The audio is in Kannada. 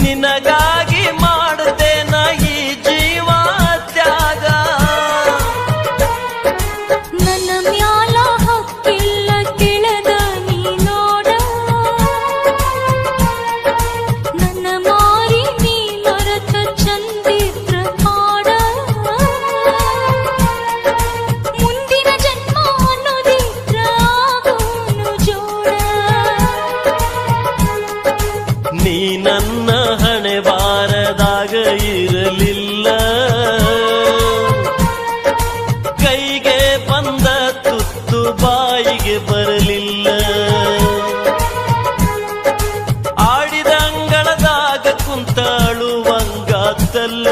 ನಿನಗಾಗಿ ಮಾಡುತ್ತೇನ ಈ ಜೀವ ತ್ಯಾಗ. ನನ್ನ ಮ್ಯಾಲ ಹಕ್ಕಿಲ್ಲ ಕೆಳದ ನೀ ನೋಡ, ನನ್ನ ಮಾರಿ ನೀ ಮರತ ಚಂದಿದ್ರ ಮಾಡ. ಮುಂದಿನ ಜನ್ಮ ಅನ್ನೋದಿದ್ರ ಆಗೋನು ಜೋಡ. ನೀ ನನ್ನ ಹಣೆ ಬಾರದಾಗ ಇರಲಿಲ್ಲ, ಕೈಗೆ ಬಂದ ತುತ್ತು ಬಾಯಿಗೆ ಬರಲಿಲ್ಲ. ಆಡಿದ ಅಂಗಳದಾಗ ಕುಂತ ಅಳುವಂಗಾತಲ್ಲ.